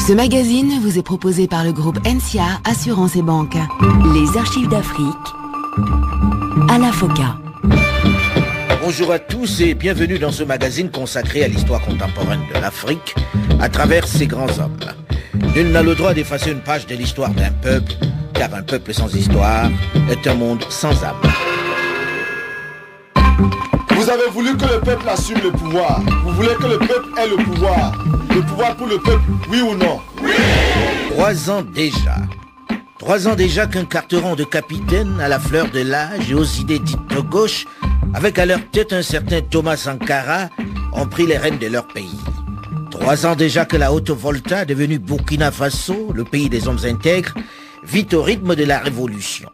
Ce magazine vous est proposé par le groupe NCA Assurance et Banque. Les archives d'Afrique, Alain Foka. Bonjour à tous et bienvenue dans ce magazine consacré à l'histoire contemporaine de l'Afrique à travers ses grands hommes. Nul n'a le droit d'effacer une page de l'histoire d'un peuple, car un peuple sans histoire est un monde sans âme. Vous avez voulu que le peuple assume le pouvoir. Vous voulez que le peuple ait le pouvoir. Le pouvoir pour le peuple, oui ou non? Oui! 3 ans déjà. 3 ans déjà qu'un carteron de capitaine à la fleur de l'âge et aux idées dites de gauche, avec à leur tête un certain Thomas Sankara, ont pris les rênes de leur pays. 3 ans déjà que la Haute-Volta, devenue Burkina Faso, le pays des hommes intègres, vit au rythme de la révolution.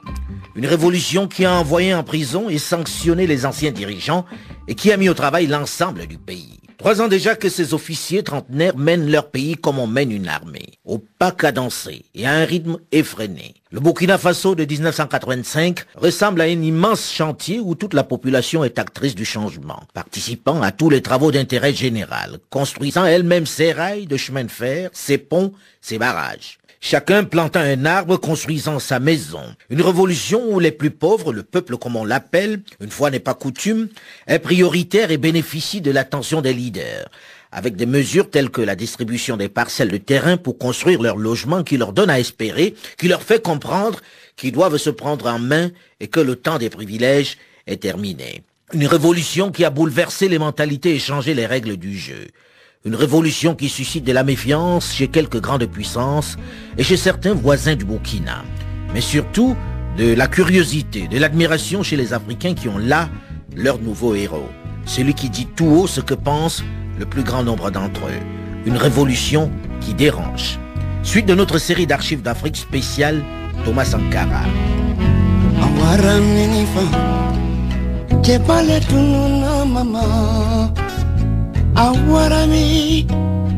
Une révolution qui a envoyé en prison et sanctionné les anciens dirigeants et qui a mis au travail l'ensemble du pays. 3 ans déjà que ces officiers trentenaires mènent leur pays comme on mène une armée, au pas cadencé et à un rythme effréné. Le Burkina Faso de 1985 ressemble à un immense chantier où toute la population est actrice du changement, participant à tous les travaux d'intérêt général, construisant elle-même ses rails de chemin de fer, ses ponts, ses barrages. Chacun plantant un arbre, construisant sa maison. Une révolution où les plus pauvres, le peuple comme on l'appelle, une fois n'est pas coutume, est prioritaire et bénéficie de l'attention des leaders, avec des mesures telles que la distribution des parcelles de terrain pour construire leur logement qui leur donne à espérer, qui leur fait comprendre qu'ils doivent se prendre en main et que le temps des privilèges est terminé. Une révolution qui a bouleversé les mentalités et changé les règles du jeu. Une révolution qui suscite de la méfiance chez quelques grandes puissances et chez certains voisins du Burkina. Mais surtout, de la curiosité, de l'admiration chez les Africains qui ont là leur nouveau héros. Celui qui dit tout haut ce que pense le plus grand nombre d'entre eux. Une révolution qui dérange. Suite de notre série d'archives d'Afrique spéciale, Thomas Sankara. Awarami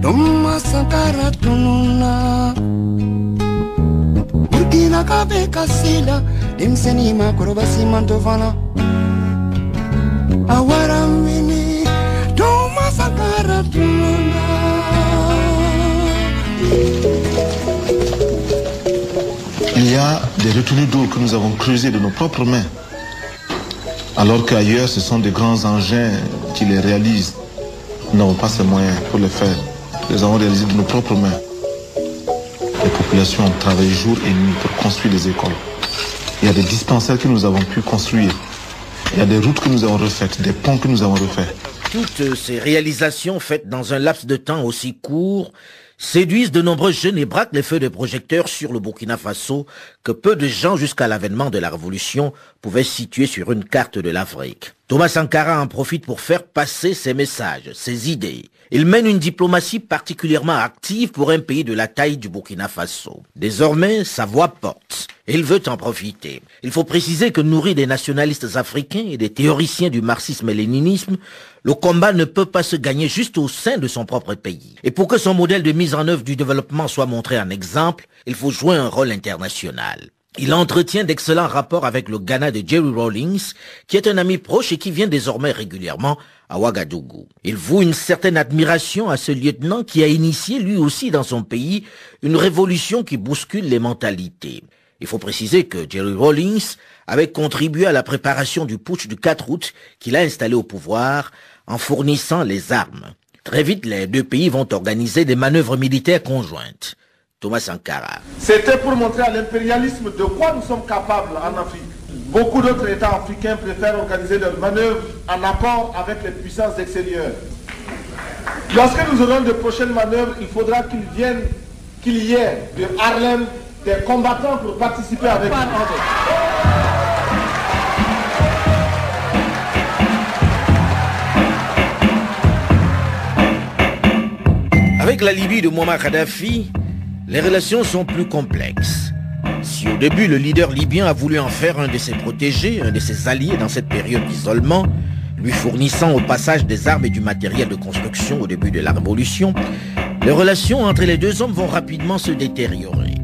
Thomas Sankara tununa Burkina kabe kasila Dimseni makorobasi mantovana Awarami Thomas Sankara tununa. Il y a des retenues d'eau que nous avons creusées de nos propres mains, alors qu'ailleurs ce sont des grands engins qui les réalisent. Nous n'avons pas ces moyens pour le faire. Nous les avons réalisés de nos propres mains. Les populations ont travaillé jour et nuit pour construire les écoles. Il y a des dispensaires que nous avons pu construire. Il y a des routes que nous avons refaites, des ponts que nous avons refaits. Toutes ces réalisations faites dans un laps de temps aussi court séduisent de nombreux jeunes et braquent les feux de projecteurs sur le Burkina Faso que peu de gens jusqu'à l'avènement de la Révolution pouvaient situer sur une carte de l'Afrique. Thomas Sankara en profite pour faire passer ses messages, ses idées. Il mène une diplomatie particulièrement active pour un pays de la taille du Burkina Faso. Désormais, sa voix porte. Et il veut en profiter. Il faut préciser que nourri des nationalistes africains et des théoriciens du marxisme et léninisme, le combat ne peut pas se gagner juste au sein de son propre pays. Et pour que son modèle de mise en œuvre du développement soit montré en exemple, il faut jouer un rôle international. Il entretient d'excellents rapports avec le Ghana de Jerry Rawlings, qui est un ami proche et qui vient désormais régulièrement à Ouagadougou. Il voue une certaine admiration à ce lieutenant qui a initié lui aussi dans son pays une révolution qui bouscule les mentalités. Il faut préciser que Jerry Rawlings avait contribué à la préparation du putsch du 4 août qu'il a installé au pouvoir en fournissant les armes. Très vite, les deux pays vont organiser des manœuvres militaires conjointes. Thomas Sankara. C'était pour montrer à l'impérialisme de quoi nous sommes capables en Afrique. Beaucoup d'autres États africains préfèrent organiser leurs manœuvres en accord avec les puissances extérieures. Lorsque nous aurons de prochaines manœuvres, il faudra qu'il y ait de Harlem des combattants pour participer avec nous. Avec la Libye de Muammar Kadhafi, les relations sont plus complexes. Si au début le leader libyen a voulu en faire un de ses protégés, un de ses alliés dans cette période d'isolement, lui fournissant au passage des armes et du matériel de construction au début de la révolution, les relations entre les deux hommes vont rapidement se détériorer.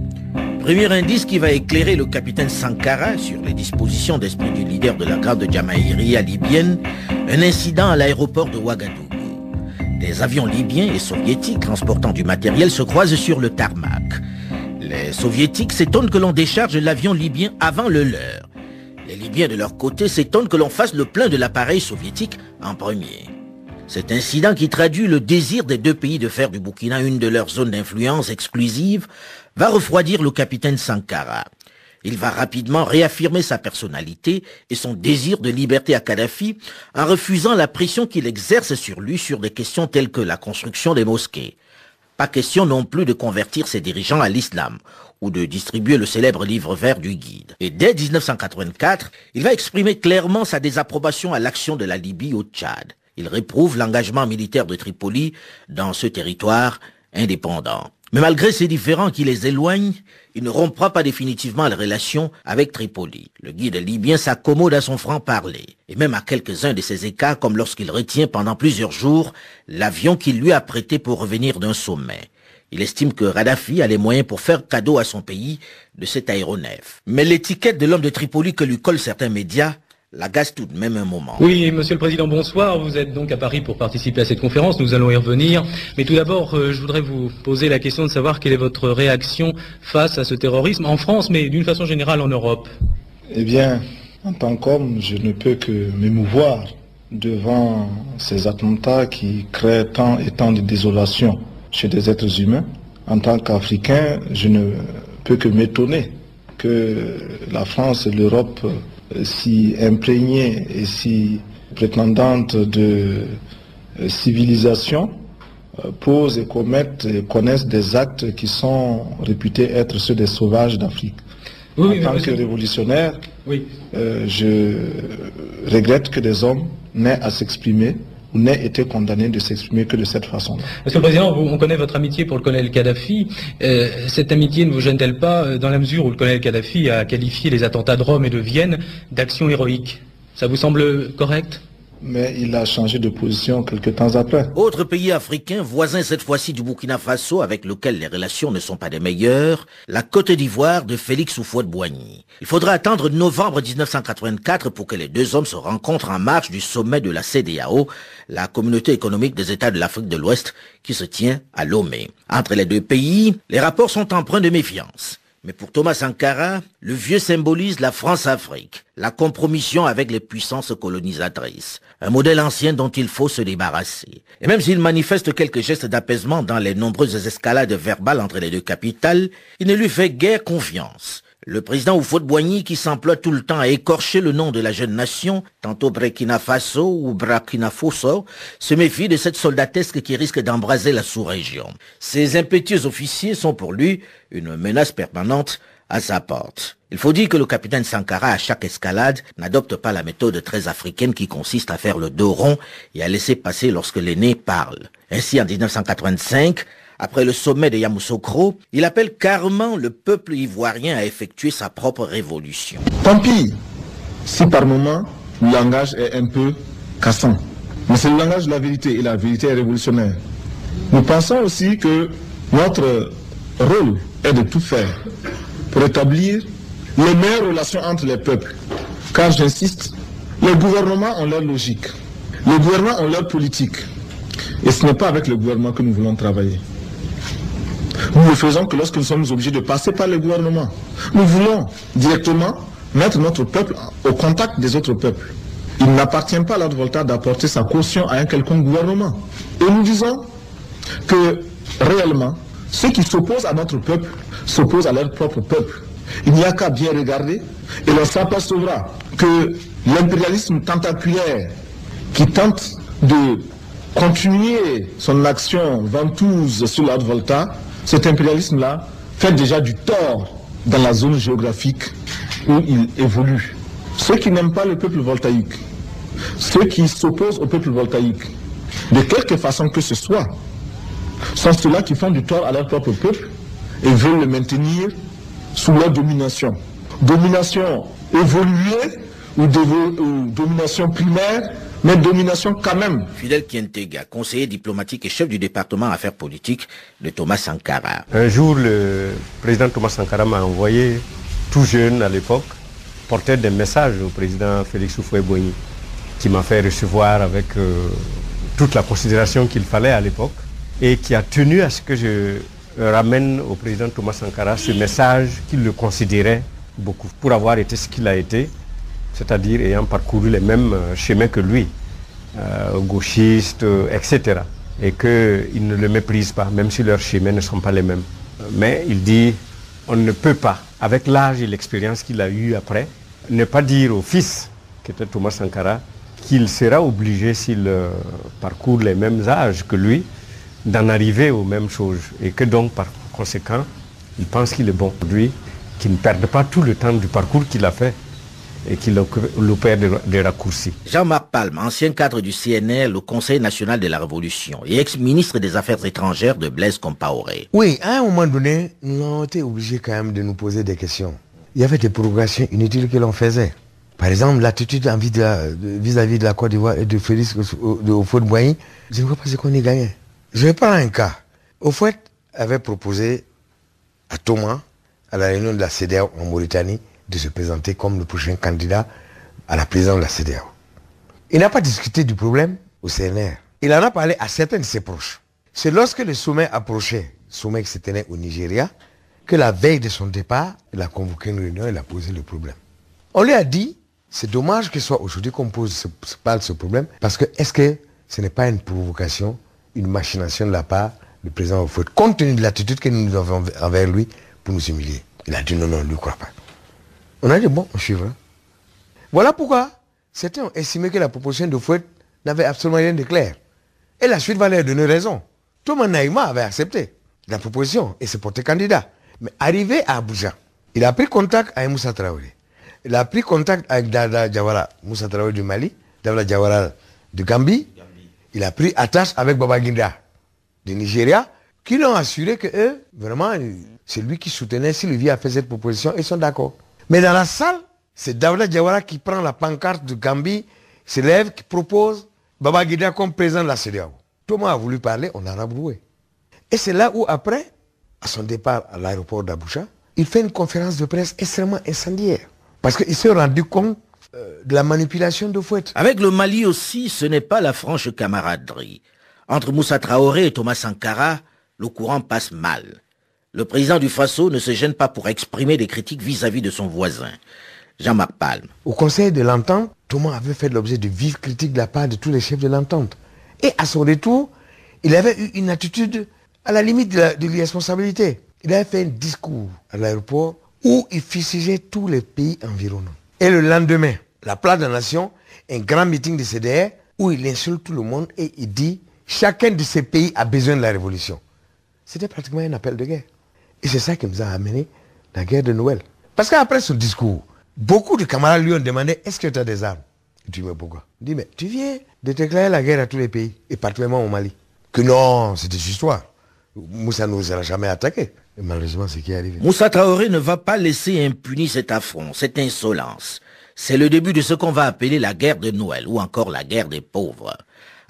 Premier indice qui va éclairer le capitaine Sankara sur les dispositions d'esprit du leader de la garde de Jamaïria libyenne, un incident à l'aéroport de Ouagadougou. Des avions libyens et soviétiques transportant du matériel se croisent sur le tarmac. Les soviétiques s'étonnent que l'on décharge l'avion libyen avant le leur. Les Libyens de leur côté s'étonnent que l'on fasse le plein de l'appareil soviétique en premier. Cet incident qui traduit le désir des deux pays de faire du Burkina une de leurs zones d'influence exclusive va refroidir le capitaine Sankara. Il va rapidement réaffirmer sa personnalité et son désir de liberté à Kadhafi en refusant la pression qu'il exerce sur lui sur des questions telles que la construction des mosquées. Pas question non plus de convertir ses dirigeants à l'islam ou de distribuer le célèbre livre vert du guide. Et dès 1984, il va exprimer clairement sa désapprobation à l'action de la Libye au Tchad. Il réprouve l'engagement militaire de Tripoli dans ce territoire indépendant. Mais malgré ces différends qui les éloignent, il ne rompra pas définitivement les relations avec Tripoli. Le guide libyen s'accommode à son franc-parler, et même à quelques-uns de ses écarts, comme lorsqu'il retient pendant plusieurs jours l'avion qu'il lui a prêté pour revenir d'un sommet. Il estime que Kadhafi a les moyens pour faire cadeau à son pays de cet aéronef. Mais l'étiquette de l'homme de Tripoli que lui collent certains médias l'agace tout de même un moment. Oui, Monsieur le Président, bonsoir. Vous êtes donc à Paris pour participer à cette conférence. Nous allons y revenir. Mais tout d'abord, je voudrais vous poser la question de savoir quelle est votre réaction face à ce terrorisme en France, mais d'une façon générale en Europe. Eh bien, en tant qu'homme, je ne peux que m'émouvoir devant ces attentats qui créent tant et tant de désolation chez des êtres humains. En tant qu'Africain, je ne peux que m'étonner que la France et l'Europe, si imprégnée et si prétendante de civilisation, posent et commettent et connaissent des actes qui sont réputés être ceux des sauvages d'Afrique. En tant que révolutionnaire, je regrette que des hommes n'aient à s'exprimer ou n'aient été condamnés de s'exprimer que de cette façon-là. Monsieur le Président, on connaît votre amitié pour le colonel Kadhafi. Cette amitié ne vous gêne-t-elle pas dans la mesure où le colonel Kadhafi a qualifié les attentats de Rome et de Vienne d'actions héroïques? Ça vous semble correct? Mais il a changé de position quelque temps après. Autre pays africain, voisin cette fois-ci du Burkina Faso, avec lequel les relations ne sont pas des meilleures, la Côte d'Ivoire de Félix Houphouët-Boigny. Il faudra attendre novembre 1984 pour que les deux hommes se rencontrent en marge du sommet de la CEDEAO, la Communauté économique des États de l'Afrique de l'Ouest, qui se tient à Lomé. Entre les deux pays, les rapports sont empreints de méfiance. Mais pour Thomas Sankara, le vieux symbolise la France-Afrique, la compromission avec les puissances colonisatrices, un modèle ancien dont il faut se débarrasser. Et même s'il manifeste quelques gestes d'apaisement dans les nombreuses escalades verbales entre les deux capitales, il ne lui fait guère confiance. Le président Houphouët-Boigny, qui s'emploie tout le temps à écorcher le nom de la jeune nation, tantôt Burkina Faso ou Burkina Faso, se méfie de cette soldatesque qui risque d'embraser la sous-région. Ces impétueux officiers sont pour lui une menace permanente à sa porte. Il faut dire que le capitaine Sankara, à chaque escalade, n'adopte pas la méthode très africaine qui consiste à faire le dos rond et à laisser passer lorsque l'aîné parle. Ainsi, en 1985, après le sommet de Yamoussoukro, il appelle carrément le peuple ivoirien à effectuer sa propre révolution. Tant pis si par moment le langage est un peu cassant. Mais c'est le langage de la vérité et la vérité est révolutionnaire. Nous pensons aussi que notre rôle est de tout faire pour établir les meilleures relations entre les peuples. Car j'insiste, les gouvernements ont leur logique, les gouvernements ont leur politique. Et ce n'est pas avec le gouvernement que nous voulons travailler. Nous ne faisons que lorsque nous sommes obligés de passer par le gouvernement. Nous voulons directement mettre notre peuple au contact des autres peuples. Il n'appartient pas à l'ordre Volta d'apporter sa caution à un quelconque gouvernement. Et nous disons que réellement, ceux qui s'opposent à notre peuple s'opposent à leur propre peuple. Il n'y a qu'à bien regarder et l'on s'apercevra que l'impérialisme tentaculaire qui tente de continuer son action ventouse sur l'ordre Volta, cet impérialisme-là fait déjà du tort dans la zone géographique où il évolue. Ceux qui n'aiment pas le peuple voltaïque, ceux qui s'opposent au peuple voltaïque, de quelque façon que ce soit, sont ceux-là qui font du tort à leur propre peuple et veulent le maintenir sous leur domination. Domination évoluée ou domination primaire, mais domination quand même. Fidel Kientega, conseiller diplomatique et chef du département affaires politiques de Thomas Sankara. Un jour, le président Thomas Sankara m'a envoyé, tout jeune à l'époque, porter des messages au président Félix Houphouët-Boigny, qui m'a fait recevoir avec toute la considération qu'il fallait à l'époque et qui a tenu à ce que je ramène au président Thomas Sankara ce message qu'il le considérait beaucoup pour avoir été ce qu'il a été, c'est-à-dire ayant parcouru les mêmes chemins que lui, gauchiste, etc. Et qu'il ne le méprise pas, même si leurs chemins ne sont pas les mêmes. Mais il dit, on ne peut pas, avec l'âge et l'expérience qu'il a eu après, ne pas dire au fils, qui était Thomas Sankara, qu'il sera obligé, s'il parcourt les mêmes âges que lui, d'en arriver aux mêmes choses. Et que donc, par conséquent, il pense qu'il est bon pour lui, qu'il ne perde pas tout le temps du parcours qu'il a fait et qu'il opère des raccourcis. Jean-Marc Palme, ancien cadre du CNR, le Conseil national de la Révolution, et ex-ministre des Affaires étrangères de Blaise Compaoré. Oui, à un moment donné, nous avons été obligés quand même de nous poser des questions. Il y avait des provocations inutiles que l'on faisait. Par exemple, l'attitude vis-à-vis de la Côte d'Ivoire et de Félix Houphouët-Boigny, je ne vois pas ce qu'on y gagnait. Je vais prendre un cas. Houphouët avait proposé à Thomas, à la réunion de la CEDEAO en Mauritanie, de se présenter comme le prochain candidat à la présidence de la CEDEAO. Il n'a pas discuté du problème au CNR. Il en a parlé à certains de ses proches. C'est lorsque le sommet approchait, sommet qui se tenait au Nigeria, que la veille de son départ, il a convoqué une réunion et il a posé le problème. On lui a dit, c'est dommage que ce soit aujourd'hui qu'on parle de ce problème, parce que est-ce que ce n'est pas une provocation, une machination de la part du président Houphouët, compte tenu de l'attitude que nous avons envers lui pour nous humilier. Il a dit non, il ne croit pas. On a dit bon, on suivra. Voilà pourquoi certains ont estimé que la proposition de Houphouët n'avait absolument rien de clair. Et la suite va leur donner raison. Thomas Naïma avait accepté la proposition et s'est porté candidat. Mais arrivé à Abuja, il a pris contact avec Moussa Traoré. Il a pris contact avec Dada Jawara, Moussa Traoré du Mali, Dada Jawara du Gambie. Il a pris attache avec Babangida du Nigeria, qui l'ont assuré que eux, vraiment, c'est lui qui soutenait, Sylvie a fait cette proposition, ils sont d'accord. Mais dans la salle, c'est Dawda Jawara qui prend la pancarte du Gambie, se lève, qui propose Babangida comme président de la CEDEAO. Thomas a voulu parler, on a rabroué. Et c'est là où après, à son départ à l'aéroport d'Abuja, il fait une conférence de presse extrêmement incendiaire. Parce qu'il s'est rendu compte de la manipulation de Houphouët. Avec le Mali aussi, ce n'est pas la franche camaraderie. Entre Moussa Traoré et Thomas Sankara, le courant passe mal. Le président du Faso ne se gêne pas pour exprimer des critiques vis-à-vis de son voisin, Jean-Marc Palme. Au Conseil de l'Entente, Thomas avait fait l'objet de vives critiques de la part de tous les chefs de l'Entente. Et à son retour, il avait eu une attitude à la limite de l'irresponsabilité. Il avait fait un discours à l'aéroport où il fustigeait tous les pays environnants. Et le lendemain, la place de la Nation, un grand meeting de CDR où il insulte tout le monde et il dit « Chacun de ces pays a besoin de la révolution ». C'était pratiquement un appel de guerre. Et c'est ça qui nous a amené la guerre de Noël. Parce qu'après ce discours, beaucoup de camarades lui ont demandé « Est-ce que tu as des armes ?» Il dit « Mais pourquoi ?» Il dit « Mais tu viens de déclarer la guerre à tous les pays, et particulièrement au Mali. » Que non, c'est des histoires. Moussa ne nous a jamais attaqué. Et malheureusement, c'est ce qui est arrivé. Moussa Traoré ne va pas laisser impuni cet affront, cette insolence. C'est le début de ce qu'on va appeler la guerre de Noël, ou encore la guerre des pauvres.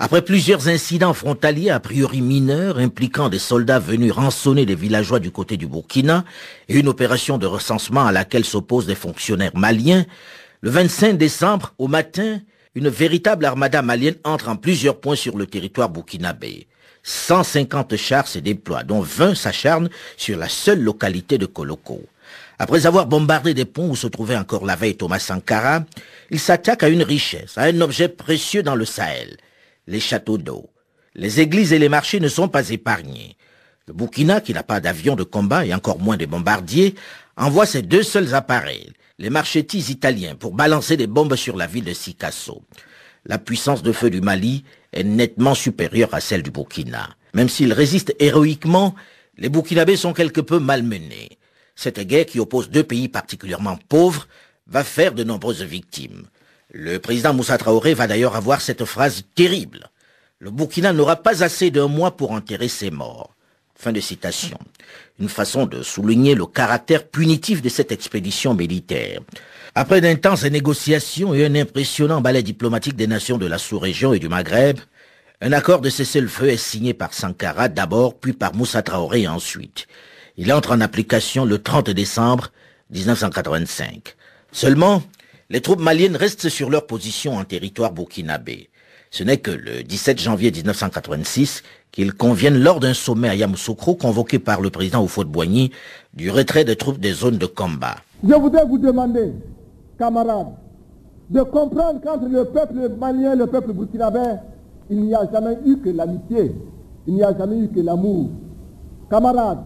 Après plusieurs incidents frontaliers a priori mineurs, impliquant des soldats venus rançonner des villageois du côté du Burkina, et une opération de recensement à laquelle s'opposent des fonctionnaires maliens, le 25 décembre, au matin, une véritable armada malienne entre en plusieurs points sur le territoire burkinabé. 150 chars se déploient, dont 20 s'acharnent sur la seule localité de Koloko. Après avoir bombardé des ponts où se trouvait encore la veille Thomas Sankara, ils s'attaquent à une richesse, à un objet précieux dans le Sahel, les châteaux d'eau. Les églises et les marchés ne sont pas épargnés. Le Burkina, qui n'a pas d'avion de combat et encore moins de bombardiers, envoie ses deux seuls appareils, les marchettis italiens, pour balancer des bombes sur la ville de Sikasso. La puissance de feu du Mali est nettement supérieure à celle du Burkina. Même s'ils résistent héroïquement, les Burkinabés sont quelque peu malmenés. Cette guerre qui oppose deux pays particulièrement pauvres va faire de nombreuses victimes. Le président Moussa Traoré va d'ailleurs avoir cette phrase terrible. Le Burkina n'aura pas assez d'un mois pour enterrer ses morts. Fin de citation. Une façon de souligner le caractère punitif de cette expédition militaire. Après d'intenses négociations et un impressionnant balai diplomatique des nations de la sous-région et du Maghreb, un accord de cessez-le-feu est signé par Sankara d'abord, puis par Moussa Traoré ensuite. Il entre en application le 30 décembre 1985. Seulement, les troupes maliennes restent sur leur position en territoire burkinabé. Ce n'est que le 17 janvier 1986 qu'ils conviennent lors d'un sommet à Yamoussoukro convoqué par le président Houphouët-Boigny du retrait des troupes des zones de combat. Je voudrais vous demander, camarades, de comprendre qu'entre le peuple malien et le peuple burkinabé, il n'y a jamais eu que l'amitié, il n'y a jamais eu que l'amour. Camarades,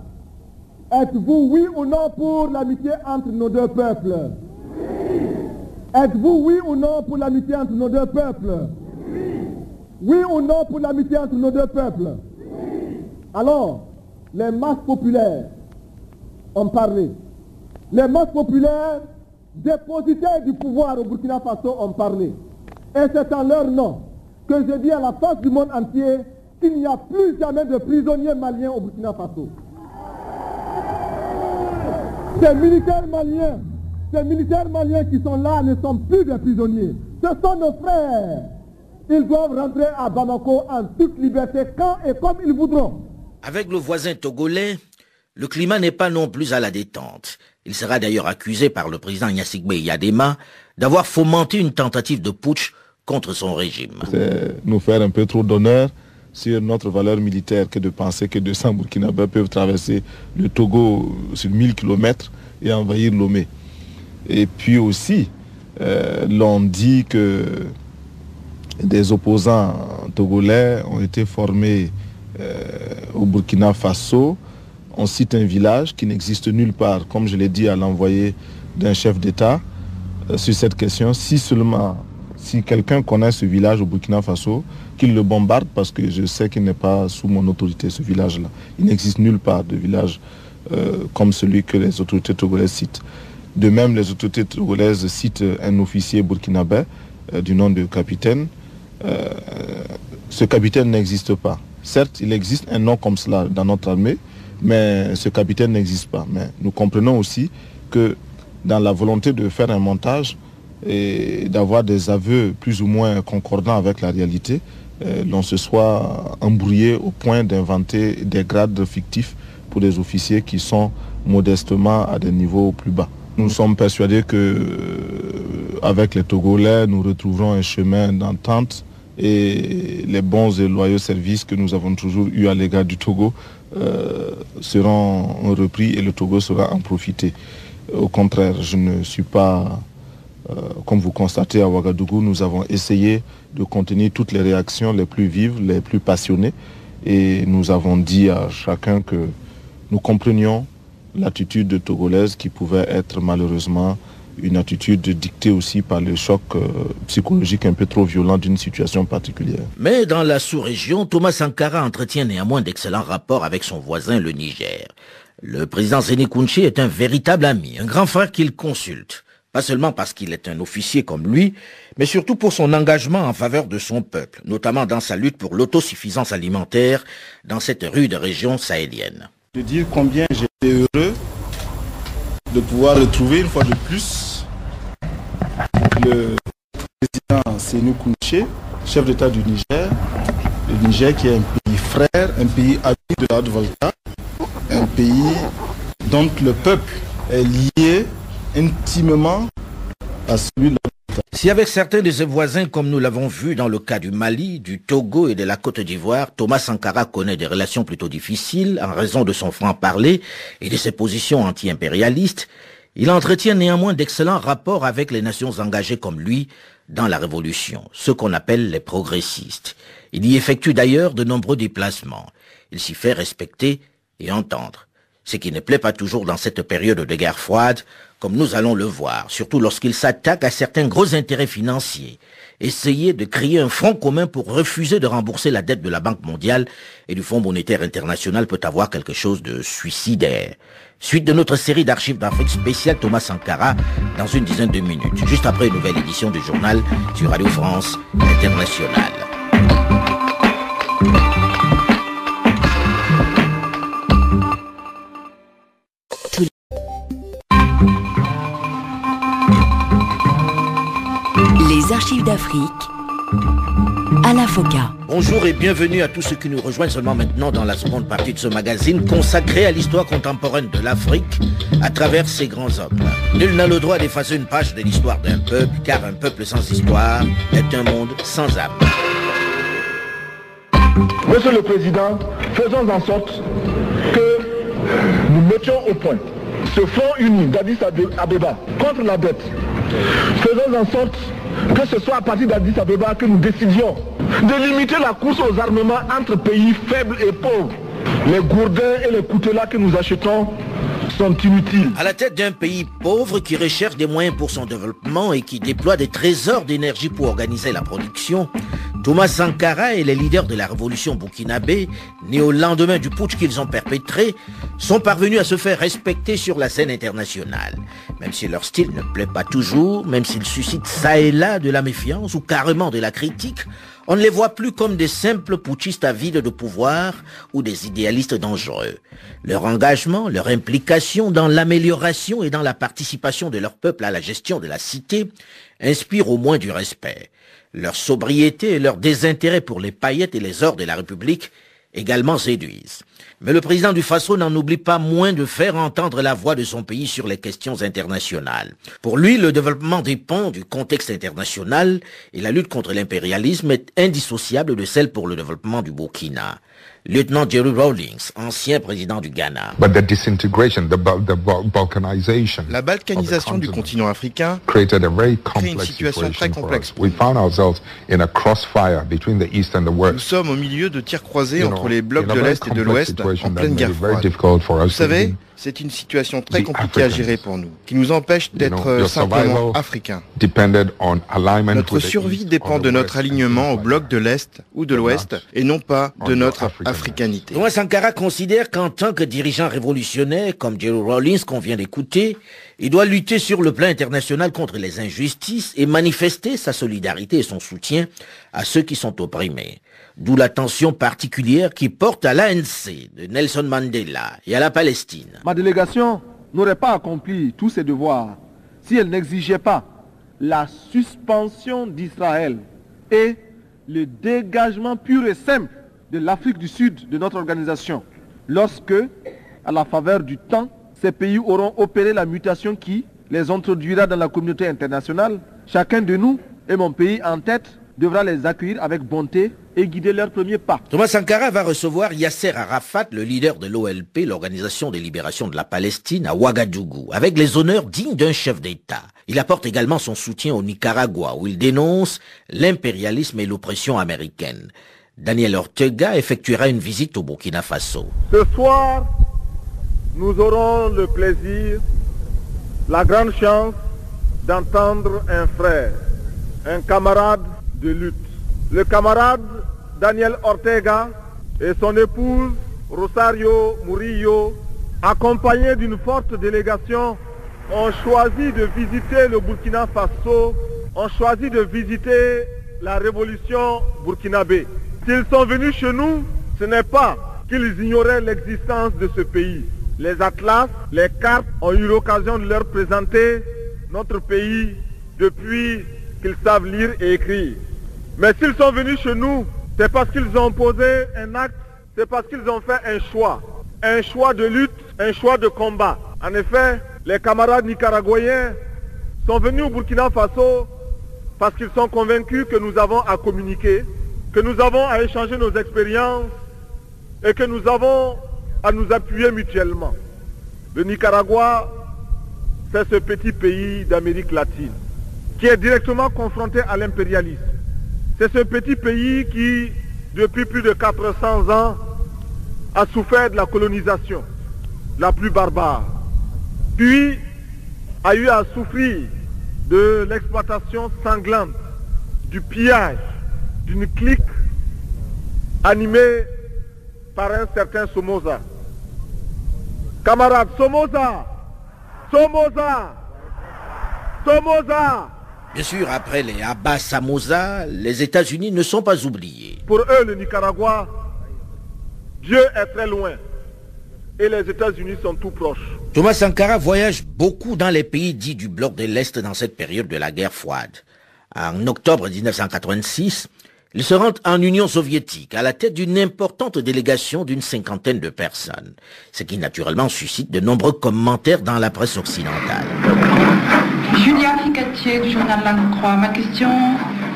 êtes-vous oui ou non pour l'amitié entre nos deux peuples? Êtes-vous oui ou non pour l'amitié entre nos deux peuples? Oui ou non pour l'amitié entre nos deux peuples? Alors, les masses populaires ont parlé. Les masses populaires dépositaires du pouvoir au Burkina Faso ont parlé. Et c'est en leur nom que je dis à la face du monde entier qu'il n'y a plus jamais de prisonniers maliens au Burkina Faso. Ces militaires maliens qui sont là ne sont plus des prisonniers. Ce sont nos frères. Ils doivent rentrer à Bamako en toute liberté quand et comme ils voudront. Avec le voisin togolais, le climat n'est pas non plus à la détente. Il sera d'ailleurs accusé par le président Gnassingbé Eyadema d'avoir fomenté une tentative de putsch contre son régime. C'est nous faire un peu trop d'honneur sur notre valeur militaire que de penser que 200 Burkinabés peuvent traverser le Togo sur 1000 km et envahir Lomé. Et puis aussi, l'on dit que des opposants togolais ont été formés au Burkina Faso. On cite un village qui n'existe nulle part, comme je l'ai dit à l'envoyé d'un chef d'État sur cette question. Si quelqu'un connaît ce village au Burkina Faso, qu'il le bombarde, parce que je sais qu'il n'est pas sous mon autorité, ce village-là. Il n'existe nulle part de village comme celui que les autorités togolaises citent. De même, les autorités togolaises citent un officier burkinabé du nom de capitaine. Ce capitaine n'existe pas. Certes, il existe un nom comme cela dans notre armée, mais ce capitaine n'existe pas. Mais nous comprenons aussi que dans la volonté de faire un montage et d'avoir des aveux plus ou moins concordants avec la réalité, l'on se soit embrouillé au point d'inventer des grades fictifs pour des officiers qui sont modestement à des niveaux plus bas. Nous sommes persuadés que avec les Togolais, nous retrouverons un chemin d'entente et les bons et loyaux services que nous avons toujours eus à l'égard du Togo seront repris et le Togo sera en profité. Au contraire, je ne suis pas, comme vous constatez à Ouagadougou, nous avons essayé de contenir toutes les réactions les plus vives, les plus passionnées et nous avons dit à chacun que nous comprenions l'attitude togolaise qui pouvait être malheureusement une attitude dictée aussi par le choc psychologique un peu trop violent d'une situation particulière. Mais dans la sous-région, Thomas Sankara entretient néanmoins d'excellents rapports avec son voisin, le Niger. Le président Séné Kountché est un véritable ami, un grand frère qu'il consulte. Pas seulement parce qu'il est un officier comme lui, mais surtout pour son engagement en faveur de son peuple, notamment dans sa lutte pour l'autosuffisance alimentaire dans cette rude région sahélienne. De dire combien j'étais heureux de pouvoir retrouver une fois de plus le président Séné Kountché, chef d'État du Niger. Le Niger qui est un pays frère, un pays ami de la Haute-Volta, un pays dont le peuple est lié intimement à celui de la Haute-Volta. Si avec certains de ses voisins, comme nous l'avons vu dans le cas du Mali, du Togo et de la Côte d'Ivoire, Thomas Sankara connaît des relations plutôt difficiles en raison de son franc-parler et de ses positions anti-impérialistes, il entretient néanmoins d'excellents rapports avec les nations engagées comme lui dans la Révolution, ceux qu'on appelle les progressistes. Il y effectue d'ailleurs de nombreux déplacements. Il s'y fait respecter et entendre, ce qui ne plaît pas toujours dans cette période de guerre froide, comme nous allons le voir, surtout lorsqu'il s'attaque à certains gros intérêts financiers. Essayer de créer un front commun pour refuser de rembourser la dette de la Banque mondiale et du Fonds monétaire international peut avoir quelque chose de suicidaire. Suite de notre série d'archives d'Afrique spéciale Thomas Sankara dans une dizaine de minutes, juste après une nouvelle édition du journal sur Radio France Internationale. Les archives d'Afrique à la FOCA. Bonjour et bienvenue à tous ceux qui nous rejoignent seulement maintenant dans la seconde partie de ce magazine consacré à l'histoire contemporaine de l'Afrique à travers ses grands hommes. Nul n'a le droit d'effacer une page de l'histoire d'un peuple, car un peuple sans histoire est un monde sans âme. Monsieur le Président, faisons en sorte que nous mettions au point ce front uni d'Addis Abeba contre la dette. Faisons en sorte que ce soit à partir d'Addis Abeba que nous décidions de limiter la course aux armements entre pays faibles et pauvres. Les gourdins et les coutelas que nous achetons sont inutiles. À la tête d'un pays pauvre qui recherche des moyens pour son développement et qui déploie des trésors d'énergie pour organiser la production, Thomas Sankara et les leaders de la révolution burkinabé, nés au lendemain du putsch qu'ils ont perpétré, sont parvenus à se faire respecter sur la scène internationale. Même si leur style ne plaît pas toujours, même s'ils suscitent ça et là de la méfiance ou carrément de la critique, on ne les voit plus comme des simples putschistes avides de pouvoir ou des idéalistes dangereux. Leur engagement, leur implication dans l'amélioration et dans la participation de leur peuple à la gestion de la cité inspirent au moins du respect. Leur sobriété et leur désintérêt pour les paillettes et les ors de la République également séduisent. Mais le président du Faso n'en oublie pas moins de faire entendre la voix de son pays sur les questions internationales. Pour lui, le développement dépend du contexte international et la lutte contre l'impérialisme est indissociable de celle pour le développement du Burkina. Lieutenant Jerry Rawlings, ancien président du Ghana. La balkanisation du continent africain crée une situation très complexe. Nous sommes au milieu de tirs croisés entre les blocs de l'Est et de l'Ouest en pleine guerre froide. Vous savez, c'est une situation très compliquée à gérer pour nous, qui nous empêche d'être simplement africains. Notre survie dépend de notre alignement au bloc de l'Est ou de l'Ouest et non pas de notre africanité. Thomas Sankara considère qu'en tant que dirigeant révolutionnaire, comme Jerry Rawlings qu'on vient d'écouter, il doit lutter sur le plan international contre les injustices et manifester sa solidarité et son soutien à ceux qui sont opprimés. D'où l'attention particulière qui porte à l'ANC de Nelson Mandela et à la Palestine. Ma délégation n'aurait pas accompli tous ses devoirs si elle n'exigeait pas la suspension d'Israël et le dégagement pur et simple de l'Afrique du Sud de notre organisation, lorsque, à la faveur du temps, ces pays auront opéré la mutation qui les introduira dans la communauté internationale. Chacun de nous, et mon pays en tête, devra les accueillir avec bonté et guider leurs premiers pas. Thomas Sankara va recevoir Yasser Arafat, le leader de l'OLP, l'Organisation de libération de la Palestine, à Ouagadougou, avec les honneurs dignes d'un chef d'État. Il apporte également son soutien au Nicaragua, où il dénonce l'impérialisme et l'oppression américaine. Daniel Ortega effectuera une visite au Burkina Faso. Ce soir, nous aurons le plaisir, la grande chance d'entendre un frère, un camarade de lutte. Le camarade Daniel Ortega et son épouse Rosario Murillo, accompagnés d'une forte délégation, ont choisi de visiter le Burkina Faso, ont choisi de visiter la révolution burkinabé. S'ils sont venus chez nous, ce n'est pas qu'ils ignoraient l'existence de ce pays. Les atlas, les cartes ont eu l'occasion de leur présenter notre pays depuis qu'ils savent lire et écrire. Mais s'ils sont venus chez nous, c'est parce qu'ils ont posé un acte, c'est parce qu'ils ont fait un choix de lutte, un choix de combat. En effet, les camarades nicaraguayens sont venus au Burkina Faso parce qu'ils sont convaincus que nous avons à communiquer, que nous avons à échanger nos expériences et que nous avons à nous appuyer mutuellement. Le Nicaragua, c'est ce petit pays d'Amérique latine qui est directement confronté à l'impérialisme. C'est ce petit pays qui, depuis plus de 400 ans, a souffert de la colonisation la plus barbare, puis a eu à souffrir de l'exploitation sanglante, du pillage d'une clique animée par un certain Somoza. Camarades, Somoza! Somoza! Somoza! Bien sûr, après les Abbas Somoza, les États-Unis ne sont pas oubliés. Pour eux, le Nicaragua, Dieu est très loin et les États-Unis sont tout proches. Thomas Sankara voyage beaucoup dans les pays dits du bloc de l'Est dans cette période de la guerre froide. En octobre 1986, il se rend en Union soviétique à la tête d'une importante délégation d'une 50aine de personnes, ce qui naturellement suscite de nombreux commentaires dans la presse occidentale. Julia Ficatier du journal Langue Croix. Ma question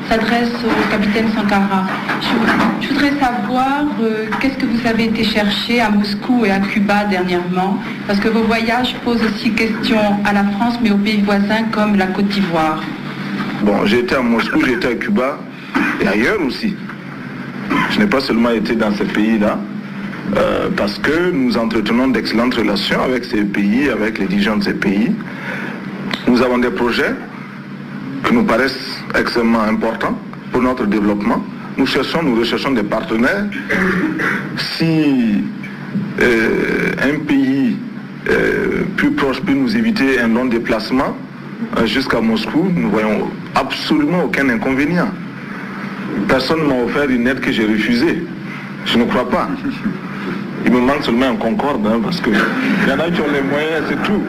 s'adresse au capitaine Sankara. Je voudrais savoir qu'est-ce que vous avez été chercher à Moscou et à Cuba dernièrement, parce que vos voyages posent aussi question à la France, mais aux pays voisins comme la Côte d'Ivoire. Bon, j'ai été à Moscou, j'ai été à Cuba et ailleurs aussi. Je n'ai pas seulement été dans ces pays-là, parce que nous entretenons d'excellentes relations avec ces pays, avec les dirigeants de ces pays. Nous avons des projets qui nous paraissent extrêmement importants pour notre développement. Nous recherchons des partenaires. Si un pays plus proche peut nous éviter un long déplacement jusqu'à Moscou, nous ne voyons absolument aucun inconvénient. Personne ne m'a offert une aide que j'ai refusée. Je ne crois pas. Il me manque seulement un Concorde, parce qu'il y en a qui ont les moyens, c'est tout.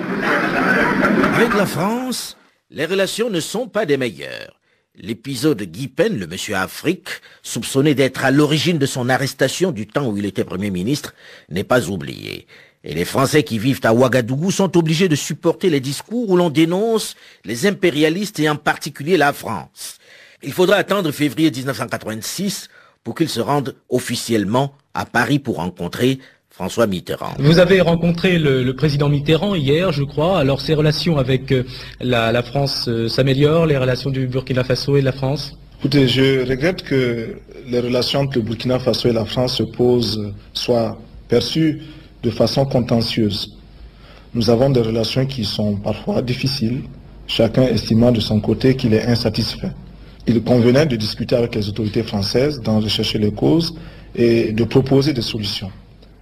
Avec la France, les relations ne sont pas des meilleures. L'épisode Guy Pen, le monsieur Afrique, soupçonné d'être à l'origine de son arrestation du temps où il était Premier ministre, n'est pas oublié. Et les Français qui vivent à Ouagadougou sont obligés de supporter les discours où l'on dénonce les impérialistes et en particulier la France. Il faudra attendre février 1986 pour qu'ils se rendent officiellement à Paris pour rencontrer François Mitterrand. Vous avez rencontré le président Mitterrand hier, je crois. Alors ces relations avec la France s'améliorent, les relations du Burkina Faso et de la France? Écoutez, je regrette que les relations entre le Burkina Faso et la France soient perçues de façon contentieuse. Nous avons des relations qui sont parfois difficiles, chacun estimant de son côté qu'il est insatisfait. Il convenait de discuter avec les autorités françaises, d'en rechercher les causes et de proposer des solutions.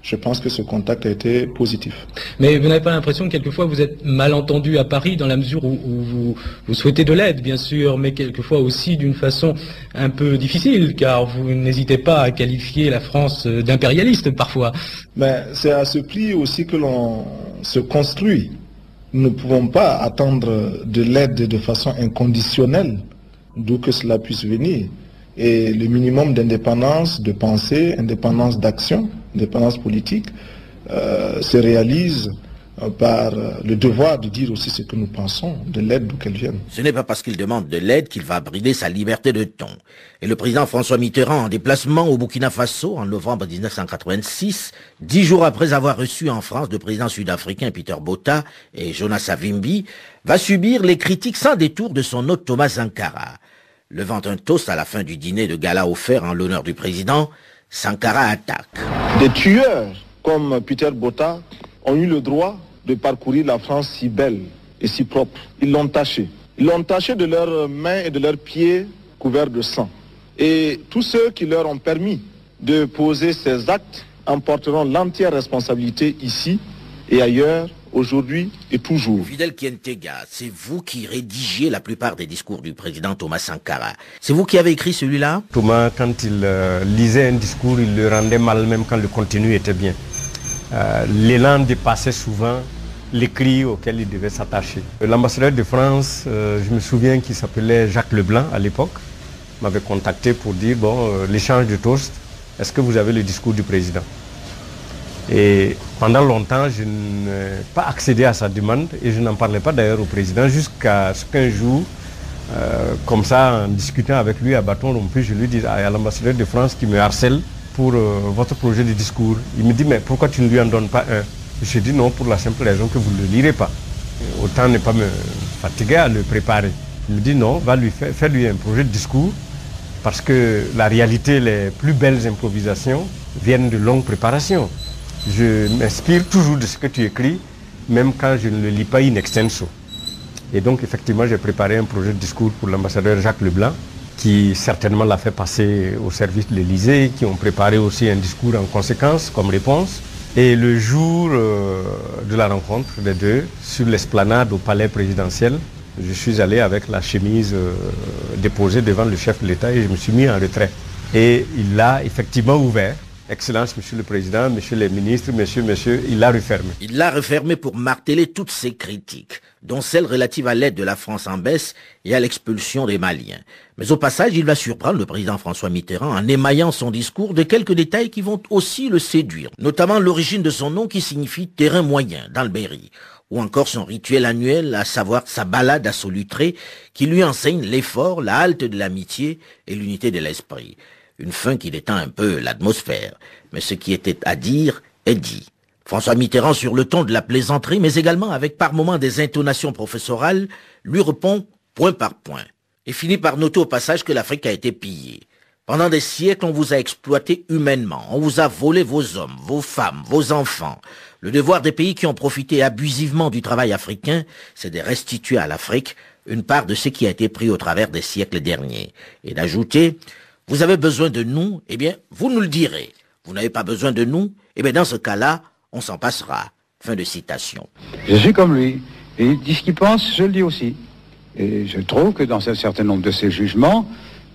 Je pense que ce contact a été positif. Mais vous n'avez pas l'impression que quelquefois vous êtes mal entendu à Paris dans la mesure où vous souhaitez de l'aide, bien sûr, mais quelquefois aussi d'une façon un peu difficile, car vous n'hésitez pas à qualifier la France d'impérialiste parfois. Mais c'est à ce prix aussi que l'on se construit. Nous ne pouvons pas attendre de l'aide de façon inconditionnelle, d'où que cela puisse venir. Et le minimum d'indépendance de pensée, indépendance d'action, indépendance politique, se réalise par le devoir de dire aussi ce que nous pensons, de l'aide d'où qu'elle vienne. Ce n'est pas parce qu'il demande de l'aide qu'il va brider sa liberté de ton. Et le président François Mitterrand, en déplacement au Burkina Faso en novembre 1986, 10 jours après avoir reçu en France le président sud-africain Peter Botha et Jonas Savimbi, va subir les critiques sans détour de son hôte Thomas Sankara. Levant un toast à la fin du dîner de gala offert en l'honneur du président, Sankara attaque. Des tueurs comme Peter Botha ont eu le droit de parcourir la France si belle et si propre. Ils l'ont taché. Ils l'ont taché de leurs mains et de leurs pieds couverts de sang. Et tous ceux qui leur ont permis de poser ces actes en porteront l'entière responsabilité ici et ailleurs, aujourd'hui et toujours. Fidel Kientega, c'est vous qui rédigiez la plupart des discours du président Thomas Sankara. C'est vous qui avez écrit celui-là? Thomas, quand il lisait un discours, il le rendait mal même quand le contenu était bien. L'élan dépassait souvent l'écrit auquel il devait s'attacher. L'ambassadeur de France, je me souviens qu'il s'appelait Jacques Leblanc à l'époque, m'avait contacté pour dire, l'échange de toast, est-ce que vous avez le discours du président? Et pendant longtemps, je n'ai pas accédé à sa demande et je n'en parlais pas d'ailleurs au président jusqu'à ce qu'un jour, comme ça, en discutant avec lui à bâton rompu, je lui dis, il y a l'ambassadeur de France qui me harcèle pour votre projet de discours. Il me dit, mais pourquoi tu ne lui en donnes pas un? Je dis non, pour la simple raison que vous ne le lirez pas. Autant ne pas me fatiguer à le préparer. Il me dit non, va lui faire lui un projet de discours parce que la réalité, les plus belles improvisations viennent de longues préparations. Je m'inspire toujours de ce que tu écris, même quand je ne le lis pas in extenso. Et donc, effectivement, j'ai préparé un projet de discours pour l'ambassadeur Jacques Leblanc, qui certainement l'a fait passer au service de l'Élysée, qui ont préparé aussi un discours en conséquence, comme réponse. Et le jour de la rencontre des deux, sur l'esplanade au palais présidentiel, je suis allé avec la chemise déposée devant le chef de l'État et je me suis mis en retrait. Et il l'a effectivement ouvert. Excellence, Monsieur le Président, Messieurs les ministres, Monsieur, il l'a refermé. Il l'a refermé pour marteler toutes ses critiques, dont celle relative à l'aide de la France en baisse et à l'expulsion des Maliens. Mais au passage, il va surprendre le président François Mitterrand en émaillant son discours de quelques détails qui vont aussi le séduire, notamment l'origine de son nom qui signifie terrain moyen dans le Berry, ou encore son rituel annuel, à savoir sa balade à Solutré, qui lui enseigne l'effort, la halte de l'amitié et l'unité de l'esprit. Une fin qui détend un peu l'atmosphère, mais ce qui était à dire est dit. François Mitterrand, sur le ton de la plaisanterie, mais également avec par moments des intonations professorales, lui répond point par point, et finit par noter au passage que l'Afrique a été pillée. Pendant des siècles, on vous a exploité humainement, on vous a volé vos hommes, vos femmes, vos enfants. Le devoir des pays qui ont profité abusivement du travail africain, c'est de restituer à l'Afrique une part de ce qui a été pris au travers des siècles derniers. Et d'ajouter, vous avez besoin de nous, eh bien, vous nous le direz. Vous n'avez pas besoin de nous, eh bien, dans ce cas-là, on s'en passera. Fin de citation. Je suis comme lui. Et il dit ce qu'il pense, je le dis aussi. Et je trouve que dans un certain nombre de ses jugements,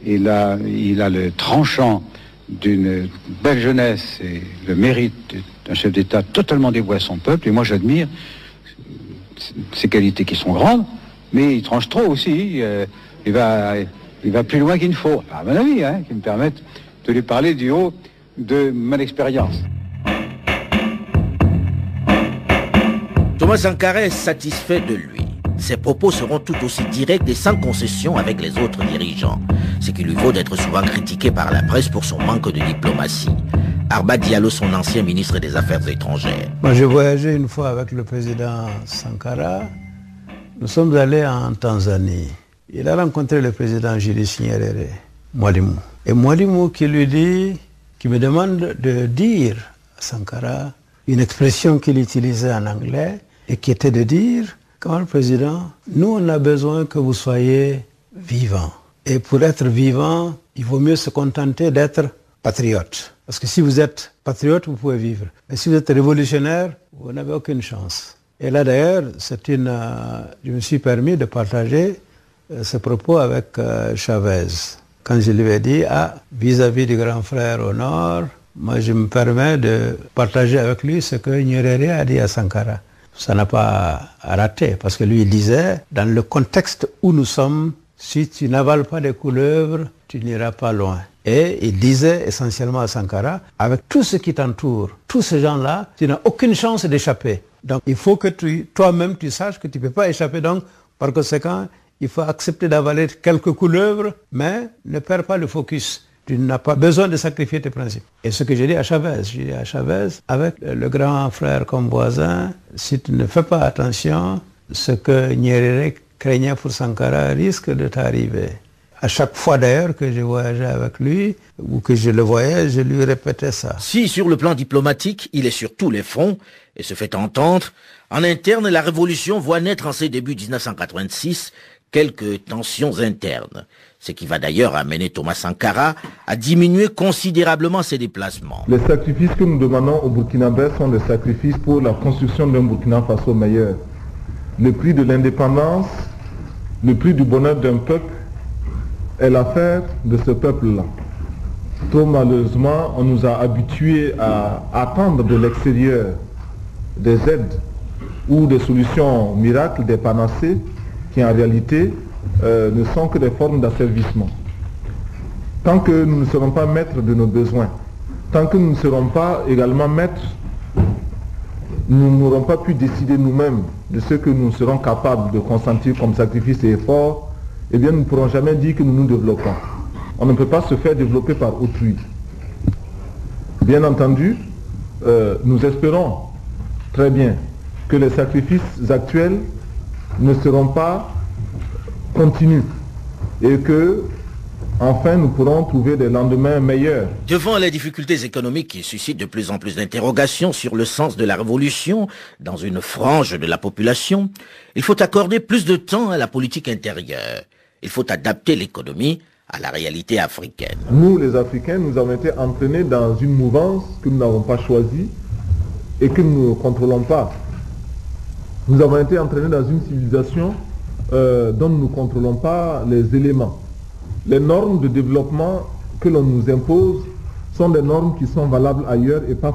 il a le tranchant d'une belle jeunesse et le mérite d'un chef d'État totalement dévoué à son peuple. Et moi, j'admire ses qualités qui sont grandes, mais il tranche trop aussi. Il va plus loin qu'il ne faut, à mon avis, qui me permettent de lui parler du haut de mon expérience. Thomas Sankara est satisfait de lui. Ses propos seront tout aussi directs et sans concession avec les autres dirigeants, ce qui lui vaut d'être souvent critiqué par la presse pour son manque de diplomatie. Arba Diallo, son ancien ministre des Affaires étrangères. Moi, j'ai voyagé une fois avec le président Sankara. Nous sommes allés en Tanzanie. Il a rencontré le président Julius Nyerere, Mwalimu. Et Mwalimu qui me demande de dire à Sankara une expression qu'il utilisait en anglais et qui était de dire: quand le président, nous on a besoin que vous soyez vivant. Et pour être vivant, il vaut mieux se contenter d'être patriote. Parce que si vous êtes patriote, vous pouvez vivre. Mais si vous êtes révolutionnaire, vous n'avez aucune chance. Et là d'ailleurs, je me suis permis de partager ce propos avec Chavez. Quand je lui ai dit, vis-à-vis du grand frère au nord, moi je me permets de partager avec lui ce que Nyerere a dit à Sankara. Ça n'a pas raté, parce que lui il disait, dans le contexte où nous sommes, si tu n'avales pas des couleuvres, tu n'iras pas loin. Et il disait essentiellement à Sankara, avec tout ce qui t'entoure, tous ces gens-là, tu n'as aucune chance d'échapper. Donc il faut que toi-même tu saches que tu ne peux pas échapper. Donc par conséquent, il faut accepter d'avaler quelques couleuvres, mais ne perds pas le focus. Tu n'as pas besoin de sacrifier tes principes. Et ce que j'ai dit à Chavez, avec le grand frère comme voisin, si tu ne fais pas attention, ce que Nyerere craignait pour Sankara risque de t'arriver. À chaque fois d'ailleurs que je voyageais avec lui, ou que je le voyais, je lui répétais ça. Si sur le plan diplomatique, il est sur tous les fronts, et se fait entendre, en interne, la révolution voit naître en ses débuts 1986 quelques tensions internes, ce qui va d'ailleurs amener Thomas Sankara à diminuer considérablement ses déplacements. Les sacrifices que nous demandons aux Burkinabés sont des sacrifices pour la construction d'un Burkina Faso meilleur. Le prix de l'indépendance, le prix du bonheur d'un peuple est l'affaire de ce peuple-là. Trop malheureusement, on nous a habitués à attendre de l'extérieur des aides ou des solutions miracles, des panacées, qui en réalité ne sont que des formes d'asservissement. Tant que nous ne serons pas maîtres de nos besoins, tant que nous ne serons pas également maîtres, nous n'aurons pas pu décider nous-mêmes de ce que nous serons capables de consentir comme sacrifice et effort, eh bien nous ne pourrons jamais dire que nous nous développons. On ne peut pas se faire développer par autrui. Bien entendu, nous espérons très bien que les sacrifices actuels ne seront pas continus et que, enfin, nous pourrons trouver des lendemains meilleurs. Devant les difficultés économiques qui suscitent de plus en plus d'interrogations sur le sens de la révolution dans une frange de la population, il faut accorder plus de temps à la politique intérieure. Il faut adapter l'économie à la réalité africaine. Nous, les Africains, nous avons été entraînés dans une mouvance que nous n'avons pas choisie et que nous ne contrôlons pas. Nous avons été entraînés dans une civilisation dont nous ne contrôlons pas les éléments. Les normes de développement que l'on nous impose sont des normes qui sont valables ailleurs et pas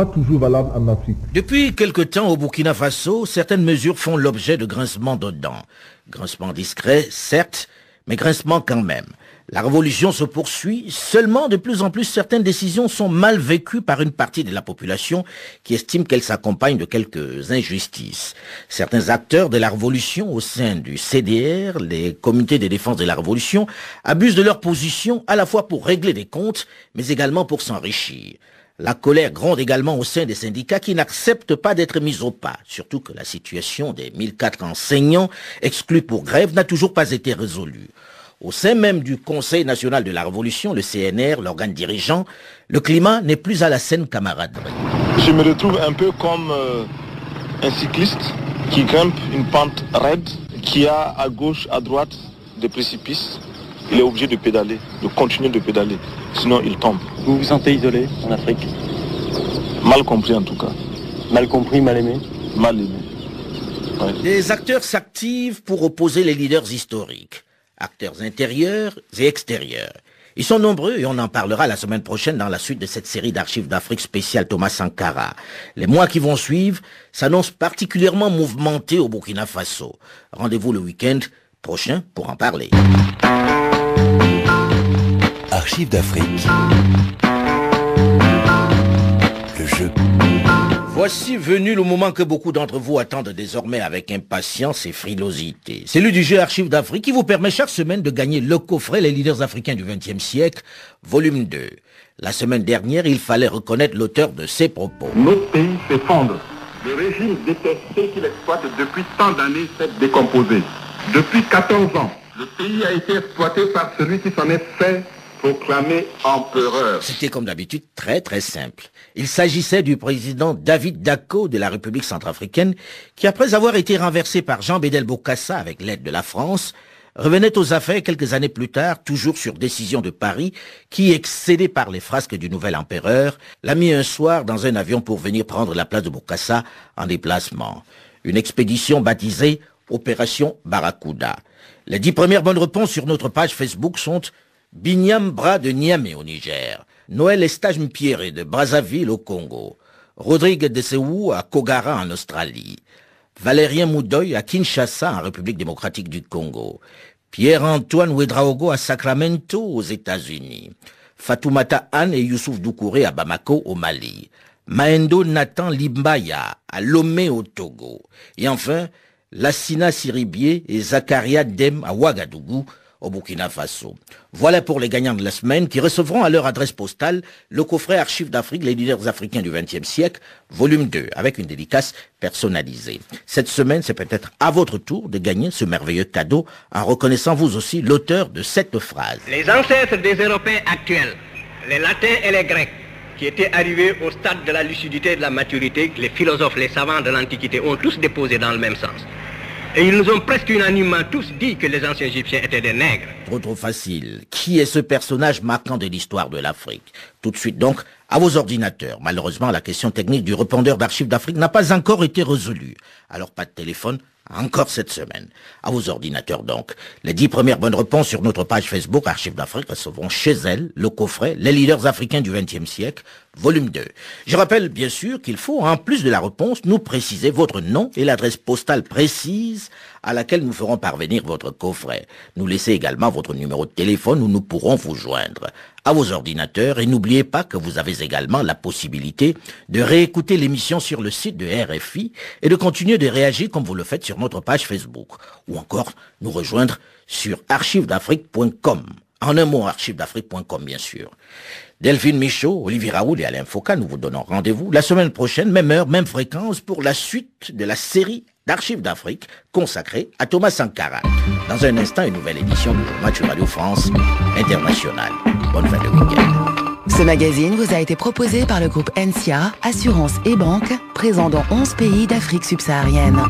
toujours valables en Afrique. Depuis quelque temps au Burkina Faso, certaines mesures font l'objet de grincements de dents. Grincements discrets, certes, mais grincements quand même. La révolution se poursuit, seulement de plus en plus certaines décisions sont mal vécues par une partie de la population qui estime qu'elles s'accompagnent de quelques injustices. Certains acteurs de la révolution au sein du CDR, les comités de défense de la révolution, abusent de leur position à la fois pour régler des comptes, mais également pour s'enrichir. La colère gronde également au sein des syndicats qui n'acceptent pas d'être mis au pas, surtout que la situation des 1004 enseignants exclus pour grève n'a toujours pas été résolue. Au sein même du Conseil national de la Révolution, le CNR, l'organe dirigeant, le climat n'est plus à la saine camaraderie. Je me retrouve un peu comme un cycliste qui grimpe une pente raide, qui a à gauche, à droite des précipices. Il est obligé de pédaler, de continuer de pédaler, sinon il tombe. Vous vous sentez isolé en Afrique? Mal compris en tout cas. Mal compris, mal aimé? Mal aimé. Ouais. Les acteurs s'activent pour opposer les leaders historiques. Acteurs intérieurs et extérieurs. Ils sont nombreux et on en parlera la semaine prochaine dans la suite de cette série d'archives d'Afrique spéciale Thomas Sankara. Les mois qui vont suivre s'annoncent particulièrement mouvementés au Burkina Faso. Rendez-vous le week-end prochain pour en parler. Archives d'Afrique. Le jeu. Voici venu le moment que beaucoup d'entre vous attendent désormais avec impatience et frilosité. Celui du jeu Archives d'Afrique qui vous permet chaque semaine de gagner le coffret Les leaders africains du XXe siècle, volume 2. La semaine dernière, il fallait reconnaître l'auteur de ces propos. Notre pays s'effondre. Le régime détesté qu'il exploite depuis tant d'années s'est décomposé. Depuis 14 ans, le pays a été exploité par celui qui s'en est fait proclamé empereur. C'était comme d'habitude très simple. Il s'agissait du président David Dacko de la République centrafricaine qui, après avoir été renversé par Jean Bédel Bokassa avec l'aide de la France, revenait aux affaires quelques années plus tard, toujours sur décision de Paris, qui, excédé par les frasques du nouvel empereur, l'a mis un soir dans un avion pour venir prendre la place de Bokassa en déplacement. Une expédition baptisée Opération Barracuda. Les 10 premières bonnes réponses sur notre page Facebook sont Binyam Bra de Niamey au Niger, Noël Estage Mpierre de Brazzaville au Congo, Rodrigue de Seou à Kogara en Australie, Valérien Moudoy à Kinshasa en République démocratique du Congo, Pierre-Antoine Ouedraogo à Sacramento aux États-Unis, Fatoumata Anne et Youssouf Doucouré à Bamako au Mali, Maendo Nathan Limbaya à Lomé au Togo, et enfin Lassina Siribié et Zakaria Dem à Ouagadougou au Burkina Faso. Voilà pour les gagnants de la semaine qui recevront à leur adresse postale le coffret Archives d'Afrique, les leaders africains du XXe siècle, volume 2, avec une dédicace personnalisée. Cette semaine, c'est peut-être à votre tour de gagner ce merveilleux cadeau en reconnaissant vous aussi l'auteur de cette phrase. Les ancêtres des Européens actuels, les Latins et les Grecs, qui étaient arrivés au stade de la lucidité et de la maturité, que les philosophes, les savants de l'Antiquité ont tous déposé dans le même sens. Et ils nous ont presque unanimement tous dit que les anciens Égyptiens étaient des nègres. Trop facile. Qui est ce personnage marquant de l'histoire de l'Afrique? Tout de suite donc, à vos ordinateurs. Malheureusement, la question technique du répondeur d'Archives d'Afrique n'a pas encore été résolue. Alors pas de téléphone, encore cette semaine. À vos ordinateurs donc. Les 10 premières bonnes réponses sur notre page Facebook Archives d'Afrique recevront chez elles le coffret Les leaders africains du XXe siècle, volume 2. Je rappelle bien sûr qu'il faut, en plus de la réponse, nous préciser votre nom et l'adresse postale précise à laquelle nous ferons parvenir votre coffret. Nous laissez également votre numéro de téléphone où nous pourrons vous joindre. À vos ordinateurs et n'oubliez pas que vous avez également la possibilité de réécouter l'émission sur le site de RFI et de continuer de réagir comme vous le faites sur notre page Facebook ou encore nous rejoindre sur archivesdafrique.com. En un mot, archivesdafrique.com bien sûr. Delphine Michaud, Olivier Raoul et Alain Foucault, nous vous donnons rendez-vous la semaine prochaine, même heure, même fréquence pour la suite de la série d'Archives d'Afrique consacrée à Thomas Sankara. Dans un instant, une nouvelle édition du Match Radio France International. Bonne fin de week-end. Ce magazine vous a été proposé par le groupe NCA, Assurance et Banque, présent dans 11 pays d'Afrique subsaharienne.